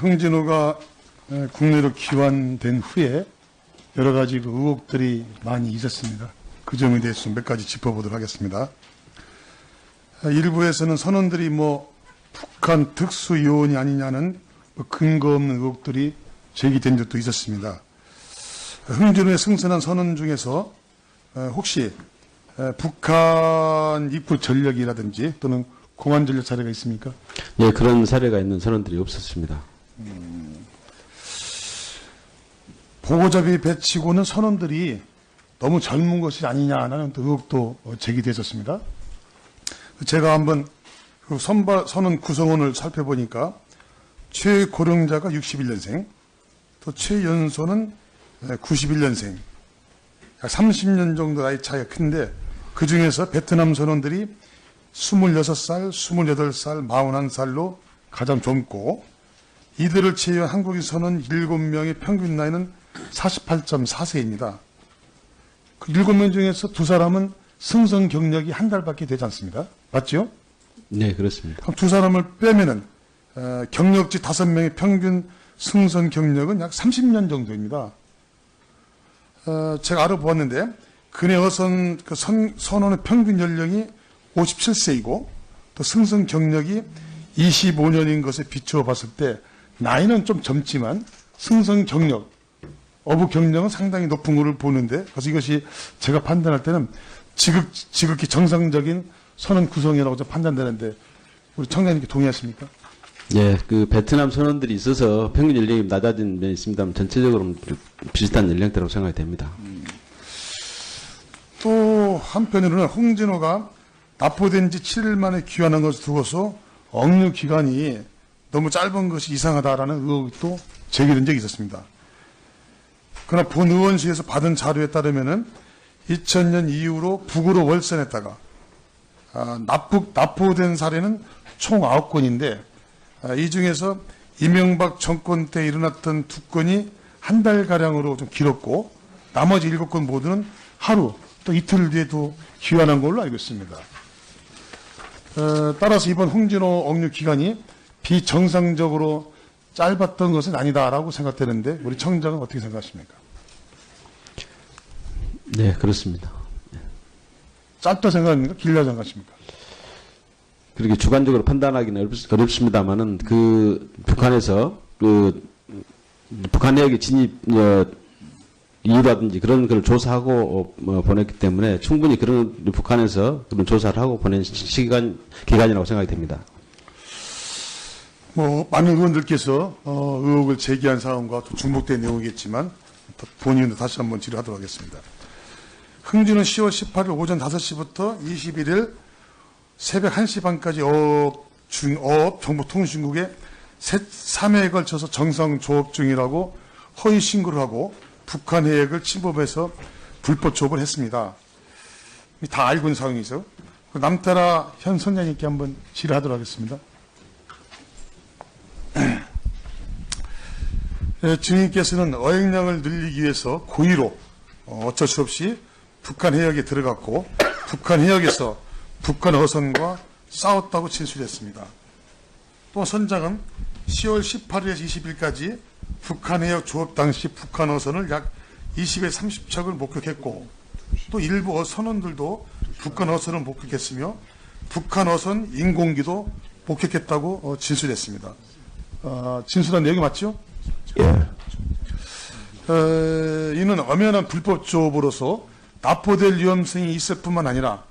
홍진호가 국내로 귀환된 후에 여러 가지 그 의혹들이 많이 있었습니다. 그 점에 대해서 몇 가지 짚어보도록 하겠습니다. 일부에서는 선원들이 북한 특수요원이 아니냐는 근거 없는 의혹들이 제기된 적도 있었습니다. 홍진호의 승선한 선원 중에서 혹시 북한 입국 전력이라든지 또는 공안 전력 사례가 있습니까? 예, 그런 사례가 있는 선원들이 없었습니다. 보고자비 배치고는 선원들이 너무 젊은 것이 아니냐는 의혹도 제기됐었습니다. 제가 한번 그 선원 구성원을 살펴보니까 최고령자가 61년생, 또 최연소는 91년생, 약 30년 정도 나이 차이가 큰데 그 중에서 베트남 선원들이 26살, 28살, 41살로 가장 젊고 이들을 제외한 한국인 선원 7명의 평균 나이는 48.4세입니다. 그 7명 중에서 2사람은 승선 경력이 한 달밖에 되지 않습니다. 맞죠? 네, 그렇습니다. 그럼 2사람을 빼면은 경력직 5명의 평균 승선 경력은 약 30년 정도입니다. 제가 알아보았는데 근해 어선 그 선원의 평균 연령이 57세이고 또 승선 경력이 25년인 것에 비추어 봤을 때 나이는 좀 젊지만 승선 경력, 어부 경력은 상당히 높은 것을 보는데 그래서 이것이 제가 판단할 때는 지극히 정상적인 선원 구성이라고 좀 판단되는데 우리 청장님께 동의하십니까? 예, 그 베트남 선원들이 있어서 평균 연령이 낮아진 면이 있습니다만 전체적으로는 비슷한 연령대라고 생각이 됩니다. 또 한편으로는 홍진호가 납포된 지 7일 만에 귀환한 것을 두고서 억류 기간이 너무 짧은 것이 이상하다라는 의혹도 제기된 적이 있었습니다. 그러나 본 의원실에서 받은 자료에 따르면은 2000년 이후로 북으로 월선했다가 납포된 사례는 총 9건인데 이 중에서 이명박 정권 때 일어났던 2건이 한 달가량으로 좀 길었고 나머지 7건 모두는 하루 또 이틀 뒤에도 귀환한 걸로 알고 있습니다. 따라서 이번 홍진호 억류 기간이 비정상적으로 짧았던 것은 아니다라고 생각되는데 우리 청장은 어떻게 생각하십니까? 네, 그렇습니다. 짧다 생각합니까? 길다 생각하십니까? 그렇게 주관적으로 판단하기는 어렵습니다만은 그 북한에서 그 북한 내역의 진입 이유라든지 그런 걸 조사하고 보냈기 때문에 충분히 그런 북한에서 그런 조사를 하고 보낸 기간이라고 생각이 됩니다. 많은 의원들께서 의혹을 제기한 사항과 또 중복된 내용이겠지만 본의원도 다시 한번 질의하도록 하겠습니다. 흥진은 10월 18일 오전 5시부터 21일 새벽 1시 반까지 어업 정보통신국에 3회에 걸쳐서 정상 조업 중이라고 허위 신고를 하고 북한 해역을 침범해서 불법 조업을 했습니다. 다 알고 있는 상황이죠. 남따라 현 선장님께 한번 질의하도록 하겠습니다. 증인께서는 어획량을 늘리기 위해서 고의로 어쩔 수 없이 북한 해역에 들어갔고 북한 해역에서 북한 어선과 싸웠다고 진술했습니다. 또 선장은 10월 18일에서 20일까지 북한 해역 조업 당시 북한 어선을 약 20에서 30척을 목격했고 또 일부 선원들도 북한 어선을 목격했으며 북한 어선 인공기도 목격했다고 진술했습니다. 진술한 내용이 맞죠? 예. 이는 엄연한 불법 조업으로서 납포될 위험성이 있을 뿐만 아니라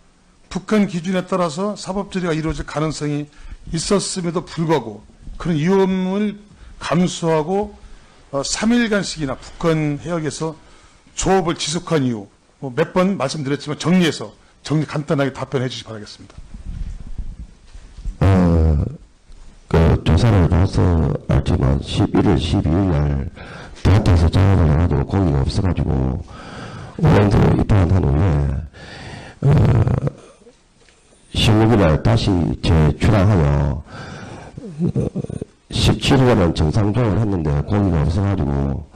북한 기준에 따라서 사법처리가 이루어질 가능성이 있었음에도 불구하고 그런 위험을 감수하고 3일간씩이나 북한 해역에서 조업을 지속한 이유 몇 번 말씀드렸지만 정리 간단하게 답변해 주시기 바라겠습니다. 그 조사를 봐서 알지만 11월 12일 날 대한테서 전화를 해가지고 공기가 없어가지고 의원들을 입항한 후에 16일 날 다시 재출항하여 17일에는 정상조업을 했는데 공기가 없어가지고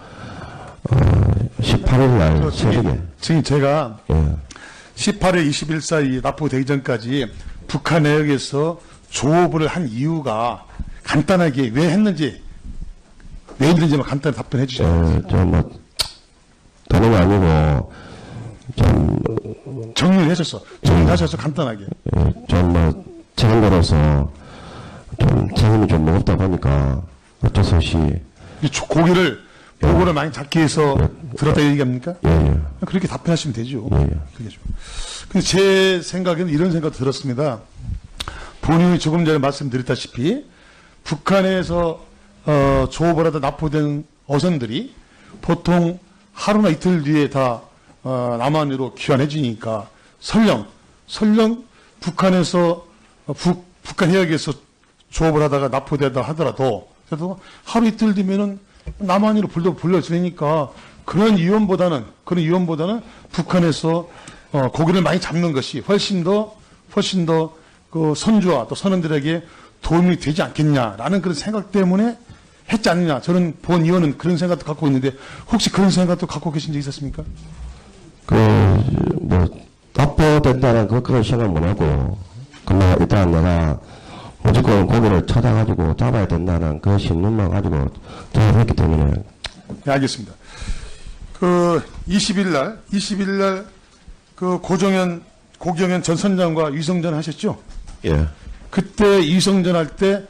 18일 날 새벽에 지금 제가 예. 18일 20일 사이 납포되기 전까지 북한 해역에서 조업을 한 이유가 간단하게 왜 했는지 왜 그런지만 간단히 답변해 주셔요. 다른 거 아니고, 정리를 해줬어. 정리하셔서 간단하게. 책임자로서 책임이 좀 무겁다 보니까 어쩔 수 없이, 이 고기를 보고를 많이 잡기 위해서 들었다 얘기합니까? 예. 그렇게 답변하시면 되죠. 예. 그게 좀. 근데 제 생각에는 이런 생각 들었습니다. 본인이 조금 전에 말씀드렸다시피 북한에서 조업을 하다 납포된 어선들이 보통 하루나 이틀 뒤에 다 남한으로 귀환해 주니까 설령 북한에서 북한 해역에서 조업을 하다가 납포되다 하더라도 그래도 하루 이틀 뒤면은 남한으로 불러주니까 그런 위험보다는 북한에서 고기를 많이 잡는 것이 훨씬 더 그 선주와 또 선원들에게 도움이 되지 않겠냐라는 그런 생각 때문에 했지 않느냐. 저는 본 의원은 그런 생각도 갖고 있는데 혹시 그런 생각도 갖고 계신 적 있었습니까? 납포된다는 그걸 생각 못 하고, 그냥 일단 내가 무조건 고기를 찾아가지고 잡아야 된다는 그 신념만 가지고 생각했기 때문에. 네, 알겠습니다. 그 20일 날 그 고경현 전 선장과 위성전 하셨죠? 예. 그때 위성전 할 때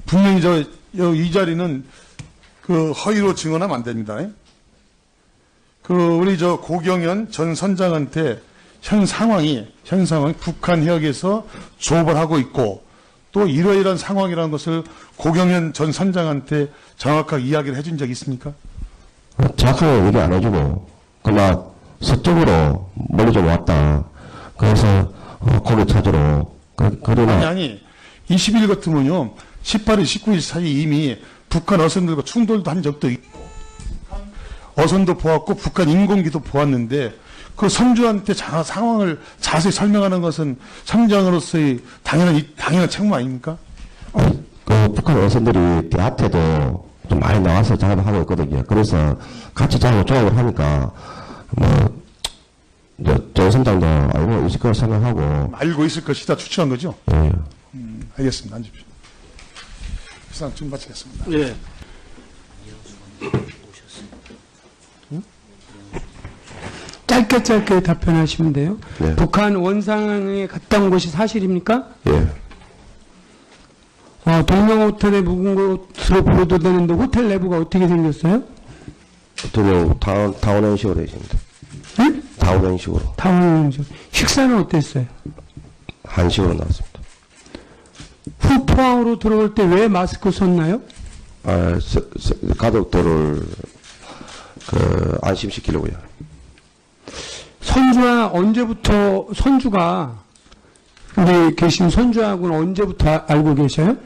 분명히 이 자리는 그 허위로 증언하면 안 됩니다. 그 우리 고경현 전 선장한테 현 상황이 북한 해역에서 조업을 하고 있고 또 이러이러한 상황이라는 것을 고경현 전 선장한테 정확하게 이야기를 해준 적이 있습니까? 정확하게 얘기 안 해주고, 그냥 서쪽으로 멀리 좀 왔다. 그래서 고기 찾으러 그러나 아니 20일 같으면요 18일 19일 사이 이미 북한 어선들과 충돌도 한 적도 있고 어선도 보았고 북한 인공기도 보았는데 그 선주한테 상황을 자세히 설명하는 것은 선장으로서의 당연한 책무 아닙니까? 그 북한 어선들이 대하태도 좀 많이 나와서 작업을 하고 있거든요. 그래서 같이 조업을 하니까 저 선장도 알고 있을 거라 생각하고. 알고 있을 것이다 추측한 거죠? 예. 알겠습니다. 앉으십시오. 시상 좀 마치겠습니다. 예. 짧게 답변하시면 돼요. 네. 북한 원상에 갔다 온 것이 사실입니까? 예. 동명 호텔에 묵은 것으로 보도되는데 호텔 내부가 어떻게 생겼어요? 보통 타운형식으로 되어 있습니다. 응? 타운형식으로. 타운형식. 식사는 어땠어요? 한식으로 나왔습니다. 후포항으로 들어올 때 왜 마스크 썼나요? 가족들을 안심시키려고요. 선주가 우리 계신 선주하고는 언제부터 알고 계셔요?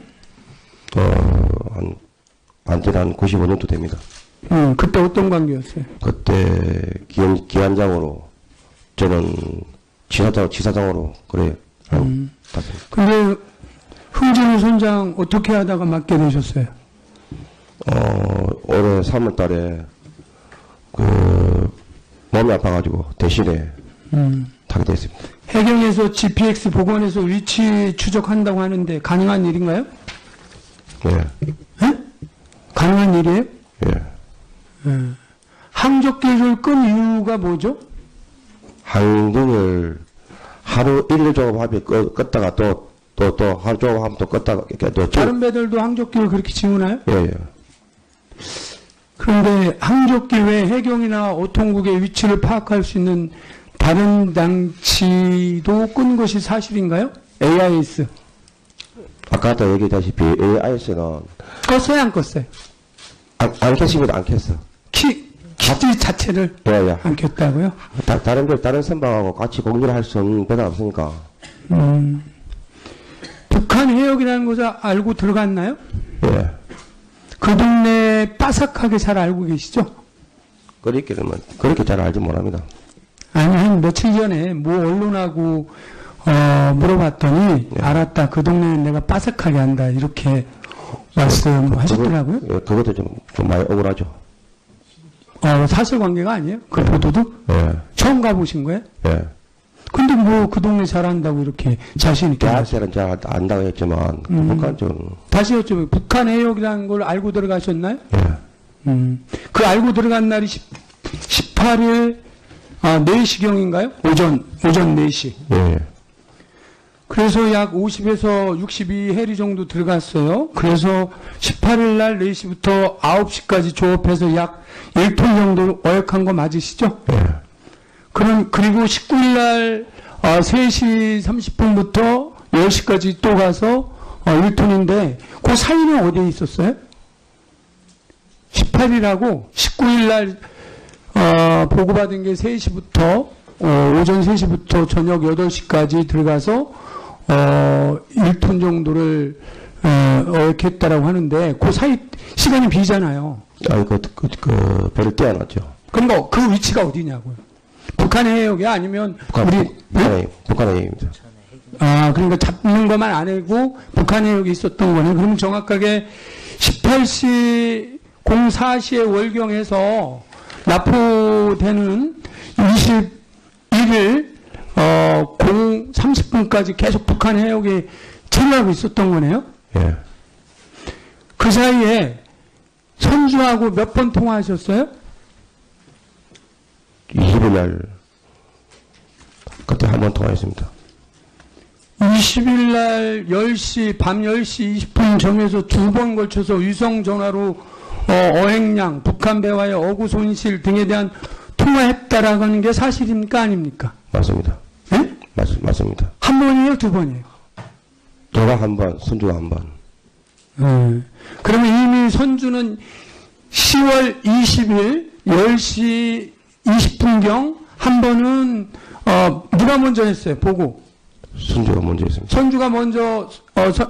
한 95년도 됩니다. 그때 어떤 관계였어요? 그때 기관장으로, 저는 지사장으로, 그래. 근데 흥진우 선장 어떻게 하다가 맡게 되셨어요? 올해 3월 달에, 몸이 아파가지고, 대신에, 타게 됐습니다. 해경에서 GPX 복원해서 위치 추적한다고 하는데 가능한 일인가요? 예. 예? 가능한 일이에요? 예. 항적기를 끈 이유가 뭐죠? 항등을 하루 일일 조업하면 껐다가 또 하루 조업하면 또 껐다가, 이렇게 또. 다른 배들도 항적기를 그렇게 지우나요? 예. 그런데 항적기 외 해경이나 오통국의 위치를 파악할 수 있는 다른 장치도 끈 것이 사실인가요? AIS. 아까도 얘기했다시피 AIS는 껐어요, 안 껐어요? 안 켰습니다. 안 켰어. 키 자체를 예. 안 켰다고요? 다른 선박하고 같이 공유를 할 수 있는 배가 없으니까. 북한 해역이라는 것을 알고 들어갔나요? 예. 그 동네 빠삭하게 잘 알고 계시죠? 그렇게 잘 알지 못합니다. 아니, 한 며칠 전에 뭐 언론하고 물어봤더니 알았다. 그 동네는 내가 빠삭하게 안다. 이렇게 말씀하셨더라고요. 예, 그것도 좀 많이 억울하죠. 사실관계가 아니에요? 그 보도도? 예. 처음 가보신 거예요? 예. 근데 뭐 그 동네 잘한다고 이렇게 자신있게 대학생은 잘 안다고 했지만, 북한 좀, 다시 여쭤봐요. 북한 해역이라는 걸 알고 들어가셨나요? 예. 그 알고 들어간 날이 18일 4시경인가요? 오전 4시. 예. 그래서 약 50에서 62해리 정도 들어갔어요. 그래서 18일 날 4시부터 9시까지 조업해서 약 1톤 정도 어역한 거 맞으시죠? 예. 그리고 19일 날 3시 30분부터 10시까지 또 가서 1톤인데 그 사이는 어디에 있었어요? 18일하고 19일 날 보고받은 게 3시부터 오전 3시부터 저녁 8시까지 들어가서 1톤 정도를 어획했다라고 하는데 그 사이 시간이 비잖아요. 배를 떼어놨죠. 그럼 그 위치가 어디냐고요? 북한 해역이 아니면 북한 해역입니다. 그러니까 잡는 것만 아니고 북한 해역이 있었던 거네. 그러면 정확하게 18시 04시에 월경에서 납포되는 21일 30분까지 계속 북한 해역에 체류하고 있었던 거네요. 예. 그 사이에 선주하고 몇 번 통화하셨어요? 20일 날 그때 한 번 통화했습니다. 20일 날 10시, 밤 10시 20분 점에서 2번 걸쳐서 위성 전화로 어획량, 북한 배와의 어구 손실 등에 대한 통화했다라고 하는 게 사실입니까? 아닙니까? 맞습니다. 예? 맞습니다. 한 번이에요? 두 번이에요? 제가 한 번, 선주가 한 번. 그러면 이미 선주는 10월 20일 10시 20분경 한 번은 누가 먼저 했어요? 보고. 선주가 먼저 했습니다. 선주가 먼저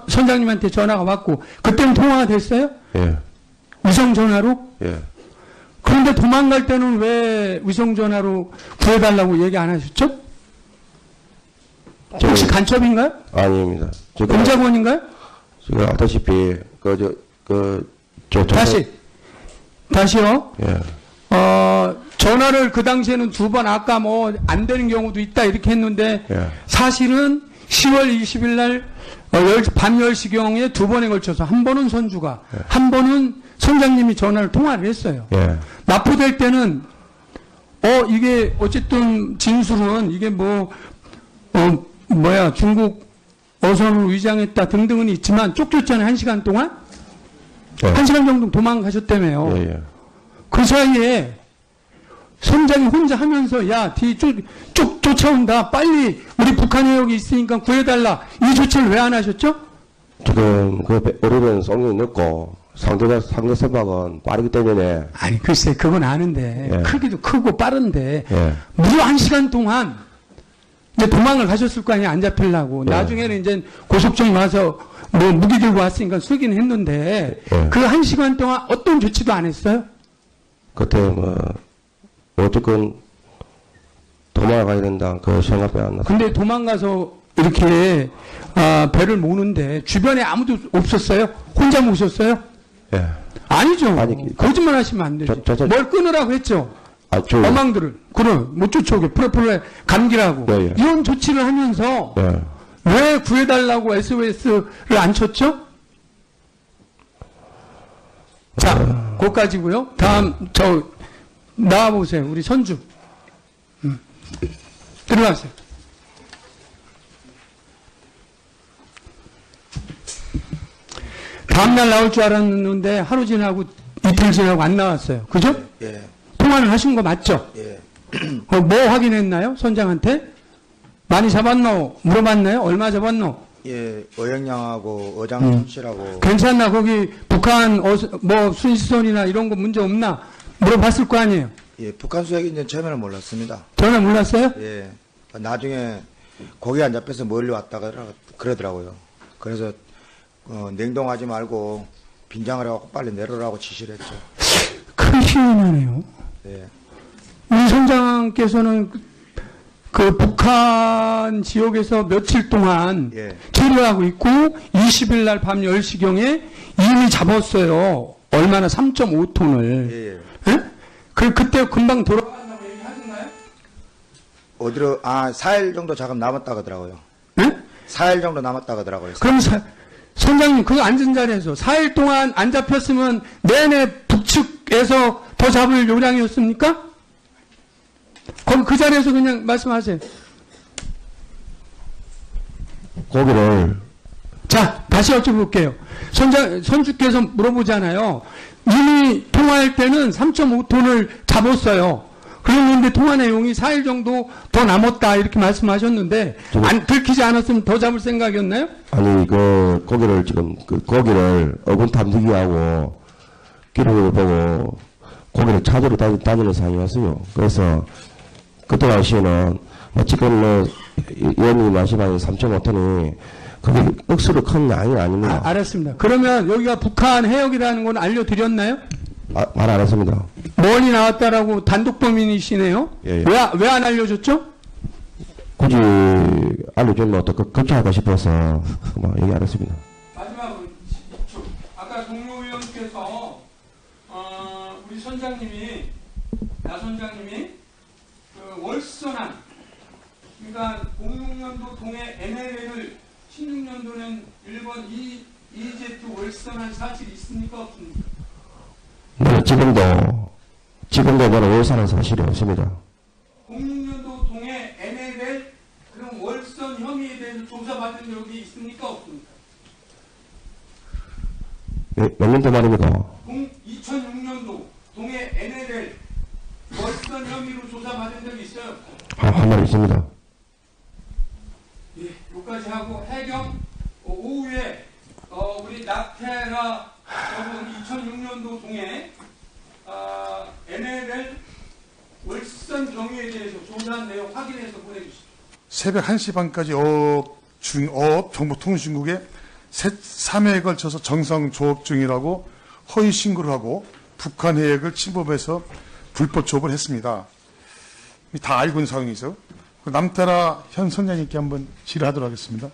선장님한테 전화가 왔고 그때는 통화가 됐어요? 예. 위성 전화로? 예. 그런데 도망갈 때는 왜 위성 전화로 구해달라고 얘기 안 하셨죠? 혹시 간첩인가요? 아닙니다. 공작원인가요? 지금 아다시피 다시요. 예. 전화를 그 당시에는 2번 아까 뭐 안 되는 경우도 있다 이렇게 했는데 예. 사실은 10월 20일 날 밤 10시경에 2번에 걸쳐서 한 번은 선주가 한 번은 선장님이 전화를 통화를 했어요. 예. 납포될 때는 이게 어쨌든 진술은 이게 중국 어선을 위장했다 등등은 있지만 쫓겼잖아요. 1시간 동안? 예. 1시간 정도 도망가셨다며요. 예. 예. 그 사이에 선장이 혼자 하면서 뒤 쫓아온다. 빨리 우리 북한 해역이 있으니까 구해달라. 이 조치를 왜 안 하셨죠? 지금 오래된 송이 넣고 상대 선박은 빠르기 때문에 아니 글쎄 그건 아는데 예. 크기도 크고 빠른데 예. 무려 1시간 동안 이제 도망을 가셨을 거 아니에요. 안 잡히려고. 예. 나중에는 이제 고속정이 와서 무기 들고 왔으니까 쓰긴 했는데 예. 그 1시간 동안 어떤 조치도 안 했어요? 그때 어쨌건 도망가야 된다 그 생각이 안 났어요. 근데 도망가서 이렇게 배를 모는데 주변에 아무도 없었어요? 혼자 모셨어요? 예. 아니죠. 아니, 거짓말 하시면 안 되죠. 뭘 끊으라고 했죠? 어망들을. 그래, 못 쫓아오게. 프로펠러 감기라고. 예, 예. 이런 조치를 하면서 예. 왜 구해달라고 SOS를 안 쳤죠? 자, 그거까지고요. 다음 나와보세요. 우리 선주. 들어가세요. 다음날 나올 줄 알았는데 하루 지나고 이틀 지나고 안 나왔어요. 그죠? 예. 통화를 하신 거 맞죠? 예. 뭐 확인했나요? 선장한테? 많이 잡았노? 물어봤나요? 얼마 잡았노? 예, 어영량하고 어장 손실하고 괜찮나? 거기 북한 순시선이나 이런 거 문제 없나? 물어봤을 거 아니에요? 예, 북한 수역인지 처음에는 몰랐습니다. 전화 몰랐어요? 예. 나중에 고기 안 잡혀서 멀리 왔다 그러더라고요. 그래서 냉동하지 말고 빈장을 해갖고 빨리 내려라고 지시를 했죠. 큰 희한하네요. 예. 우리 선장께서는 그 북한 지역에서 며칠 동안 예. 체류하고 있고 20일 날 밤 10시경에 이미 잡았어요. 얼마나 3.5톤을. 예, 예. 예? 그때 금방 돌아간다고 얘기하셨나요? 어디로 4일 정도 작업 남았다 그러더라고요. 예? 4일 정도 남았다 그러더라고요. 그럼 선장님 그 앉은 자리에서 4일 동안 안 잡혔으면 내내 북측 측에서 더 잡을 요량이었습니까? 거기 그 자리에서 그냥 말씀하세요. 고기를 자, 다시 여쭤볼게요. 선주께서 물어보잖아요. 이미 통화할 때는 3.5톤을 잡았어요. 그랬는데 통화 내용이 4일 정도 더 남았다 이렇게 말씀하셨는데 안 들키지 않았으면 더 잡을 생각이었나요? 아니 그 고기를 지금 그 고기를 어군 탐지기하고 기록을 보고 고기를 찾으러 다니는 상황이었어요. 그래서 그때 당시에는 지금 의원님이 말씀하신 3.5톤이 그게 억수로 큰 양이 아닙니다. 알았습니다. 그러면 여기가 북한 해역이라는 건 알려드렸나요? 말 안 했습니다. 멀리 나왔다라고 단독 범인이시네요. 예, 예. 왜 안 알려줬죠? 굳이 알려주면 또 걱정할까 싶어서 뭐 얘기 안 했습니다. 마지막으로 아까 동료 의원께서 우리 선장님이 나 선장님이 그 월선한 그러니까 06년도 동해 NLL을 16년도는 1번 EZ 월선한 사실이 있습니까 없습니까? 네, 지금도 저는 월사는 사실이 없습니다. 06년도 동해 NLL 그럼 월선 혐의에 대해서 조사받은 적이 있습니까 없습니까? 몇 년도 말입니까? 2006년도 동해 NLL 월선 혐의로 조사받은 적이 있어요? 한 말 있습니다. 예, 여기까지 하고 해경 오후에 우리 나테라 2006년도 동해 NLL 월선 경위에 대해서 조사한 내용 확인해서 보내주십시오. 새벽 1시 반까지 정보통신국에 3회에 걸쳐서 정상 조업 중이라고 허위 신고를 하고 북한 해역을 침범해서 불법 조업을 했습니다. 다 알고 있는 상황이죠. 남태라 현 선장님께 한번 질의하도록 하겠습니다.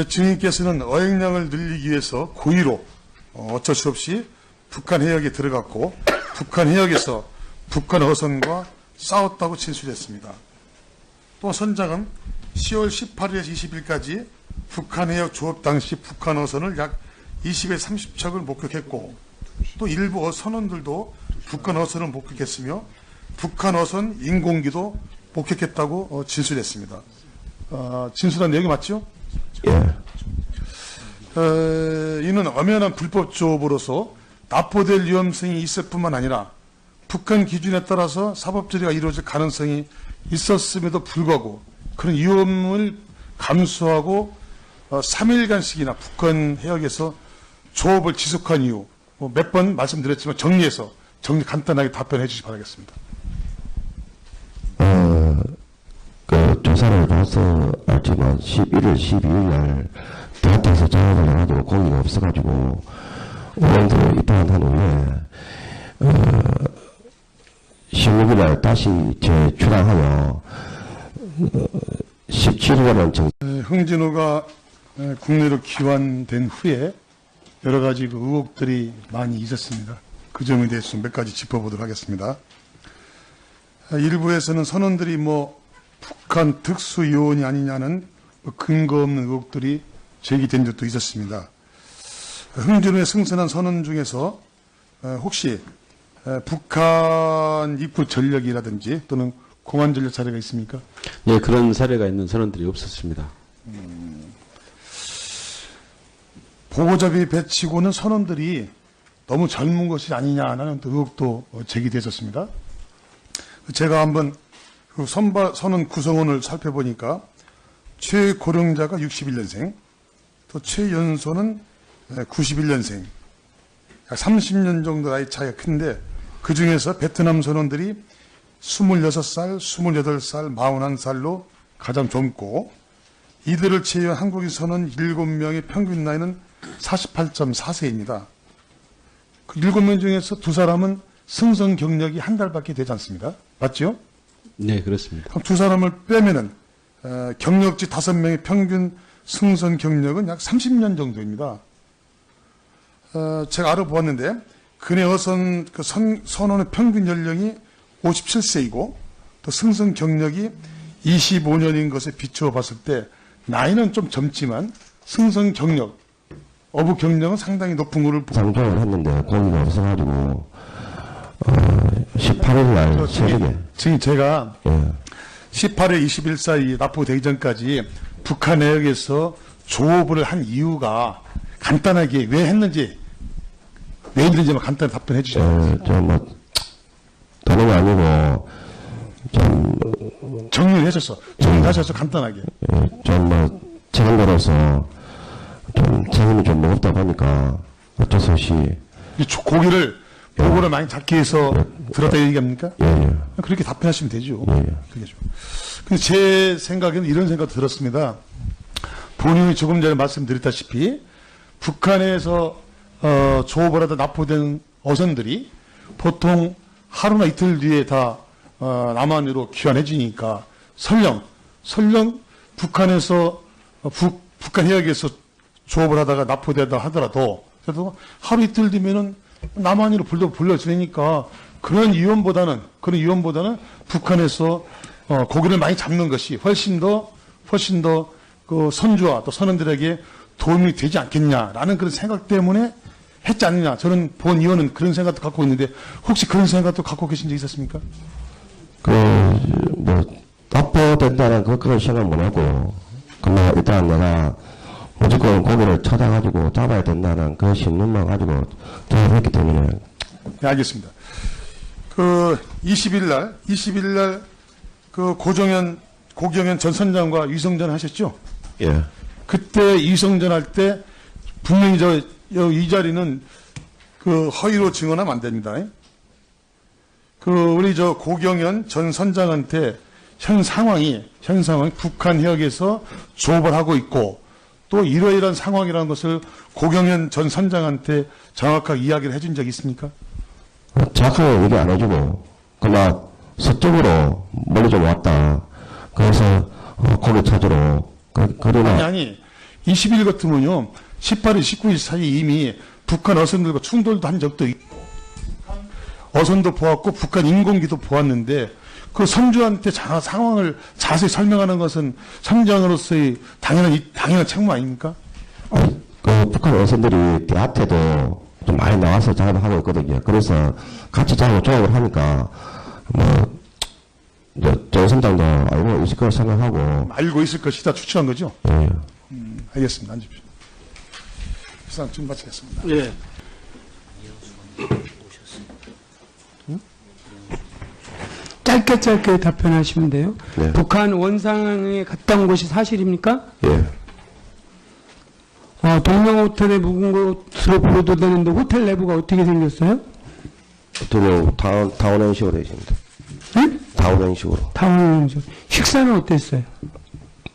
증인께서는 어획량을 늘리기 위해서 고의로 어쩔 수 없이 북한 해역에 들어갔고 북한 해역에서 북한 어선과 싸웠다고 진술했습니다. 또 선장은 10월 18일에서 20일까지 북한 해역 조업 당시 북한 어선을 약 20에 30척을 목격했고 또 일부 선원들도 북한 어선을 목격했으며 북한 어선 인공기도 목격했다고 진술했습니다. 진술한 내용이 맞죠? 예. 이는 엄연한 불법 조업으로서 납포될 위험성이 있을 뿐만 아니라 북한 기준에 따라서 사법 처리가 이루어질 가능성이 있었음에도 불구하고 그런 위험을 감수하고 3일간씩이나 북한 해역에서 조업을 지속한 이유 몇 번 말씀드렸지만 간단하게 답변해 주시기 바라겠습니다. 그 조사를 가서 알지만 11월 12일 날 대학에서 전화를 해가지고 고기가 없어가지고 의원들을 입당한 후에 16일 날 다시 재출항하여 17일간 흥진호가 국내로 귀환된 후에 여러 가지 그 의혹들이 많이 있었습니다. 그 점에 대해서 몇 가지 짚어보도록 하겠습니다. 일부에서는 선원들이 북한 특수요원이 아니냐는 근거 없는 의혹들이 제기된 적도 있었습니다. 흥진호에 승선한 선원 중에서 혹시 북한 입국 전력이라든지 또는 공안 전력 사례가 있습니까? 예, 그런 사례가 있는 선원들이 없었습니다. 보호자비 배치고는 선원들이 너무 젊은 것이 아니냐는 의혹도 제기됐었습니다. 제가 한번 그 선원 구성원을 살펴보니까 최고령자가 61년생, 또 최연소는 91년생, 약 30년 정도 나이 차이가 큰데 그 중에서 베트남 선원들이 26살, 28살, 41살로 가장 젊고 이들을 제외한 한국인 선원 7명의 평균 나이는 48.4세입니다. 그 7명 중에서 2사람은 승선 경력이 한 달밖에 되지 않습니다. 맞죠? 네, 그렇습니다. 그럼 2사람을 빼면은 경력직 5명의 평균 승선 경력은 약 30년 정도입니다. 제가 알아보았는데 근해 어선 선원의 평균 연령이 57세이고 또 승선 경력이 25년인 것에 비추어 봤을 때 나이는 좀 젊지만 승선 경력 어부 경력은 상당히 높은 거를 상종을 했는데 고기가 없어가지고 18일 날 새벽에 지금 제가 예. 18일 20일 사이 납포되기 전까지 북한 내역에서 조업을 한 이유가 간단하게 왜 했는지 왜 했는지만 간단히 답변해 주세요. 좀뭐 다른 게 아니고 좀 정리를 해줬어. 정리하셔서 간단하게. 좀뭐 책임자로서 좀 책임이 좀 무겁다 보니까 어쩔 수 없이 이 고기를 보고를 많이 잡기 위해서 들었다 얘기합니까? 예. 그렇게 답변하시면 되죠. 예. 그게죠. 근데 제 생각에는 이런 생각도 들었습니다. 본인이 조금 전에 말씀드렸다시피 북한에서 조업을 하다 납포된 어선들이 보통 하루나 이틀 뒤에 다 남한으로 귀환해지니까 설령 북한에서 북한 해역에서 조업을 하다가 납포되다 하더라도 그래도 하루 이틀 뒤면은 남한으로 불러주니까 그런 위험보다는 북한에서 고기를 많이 잡는 것이 훨씬 더 그 선주와 또 선원들에게 도움이 되지 않겠냐라는 그런 생각 때문에 했지 않느냐. 저는 본 의원은 그런 생각도 갖고 있는데 혹시 그런 생각도 갖고 계신 적 있었습니까? 뭐 납포된다는 그걸 생각 못 하고 그냥 일단 내가 무조건 고기를 찾아가지고 잡아야 된다는 그 신념만 가지고 작업했기 때문에 네, 알겠습니다. 그 20일 날 그 고경현 전 선장과 위성전 하셨죠? 예. 그때 위성전 할 때 분명히 이 자리는 그 허위로 증언하면 안 됩니다. 그 우리 고경현 전 선장한테 현 상황이 북한 해역에서 조업을 하고 있고 또 이러이러한 상황이라는 것을 고경현 전 선장한테 정확하게 이야기를 해준 적이 있습니까? 정확하게 얘기 안 해주고 그냥 서쪽으로 멀리 좀 왔다. 그래서 고기 찾으러 그러나 아니 20일 같으면요 18일 19일 사이 이미 북한 어선들과 충돌도 한 적도 있고 어선도 보았고 북한 인공기도 보았는데 그 선주한테 상황을 자세히 설명하는 것은 선장으로서의 당연한 책무 아닙니까? 그 북한 어선들이 대한테도 좀 많이 나와서 작업을 하고 있거든요. 그래서 같이 조업을 하니까 저 선장도 알고 있을 거라 생각하고 알고 있을 것이다 추측한 거죠? 예. 알겠습니다. 앉으십시오. 이상 좀 마치겠습니다. 예. 짧게 답변하시면 돼요. 네. 북한 원상에 갔다 온 것이 사실입니까? 예. 동명 호텔에 묵은 것으로 보도되는데 호텔 내부가 어떻게 생겼어요? 어떻게 다운형식으로 되어 있습니다. 응? 다운형식으로 다운형식. 식사는 어땠어요?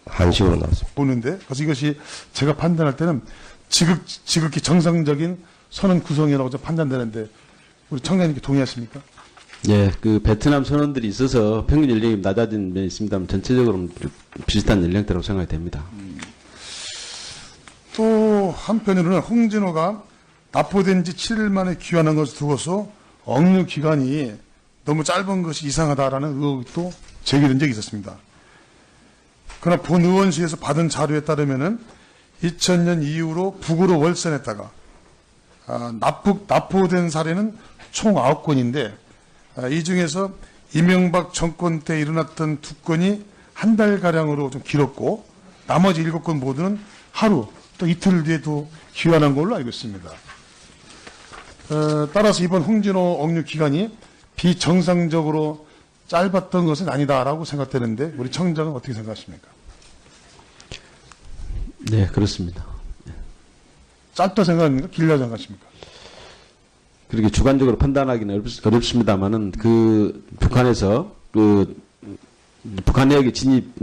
한식으로 나왔습니다. 보는데 그래서 이것이 제가 판단할 때는 지극히 정상적인 선언 구성이라고 좀 판단되는데 우리 청장님께 동의하십니까? 예, 그 베트남 선원들이 있어서 평균 연령이 낮아진 면이 있습니다만 전체적으로는 비슷한 연령대라고 생각이 됩니다. 또 한편으로는 홍진호가 납포된 지 7일 만에 귀환한 것을 두고서 억류 기간이 너무 짧은 것이 이상하다라는 의혹이 또 제기된 적이 있었습니다. 그러나 본 의원실에서 받은 자료에 따르면은 2000년 이후로 북으로 월선했다가 납포된 사례는 총 9건인데 이 중에서 이명박 정권 때 일어났던 2건이 한 달가량으로 좀 길었고 나머지 7건 모두는 하루 또 이틀 뒤에도 귀환한 걸로 알고 있습니다. 따라서 이번 홍진호 억류 기간이 비정상적으로 짧았던 것은 아니다라고 생각되는데 우리 청장은 어떻게 생각하십니까? 네, 그렇습니다. 짧다 생각합니까? 길다 생각하십니까? 그렇게 주관적으로 판단하기는 어렵습니다만은 그 북한에서 그 북한 내역의 진입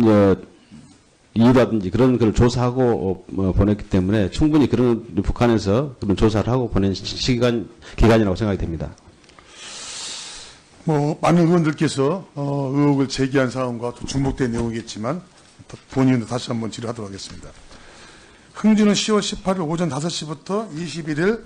이유라든지 그런 걸 조사하고 보냈기 때문에 충분히 그런 북한에서 그런 조사를 하고 보낸 기간이라고 생각이 됩니다. 많은 의원들께서 의혹을 제기한 사항과 또 중복된 내용이겠지만 본인도 다시 한번 질의하도록 하겠습니다. 흥진은 10월 18일 오전 5시부터 21일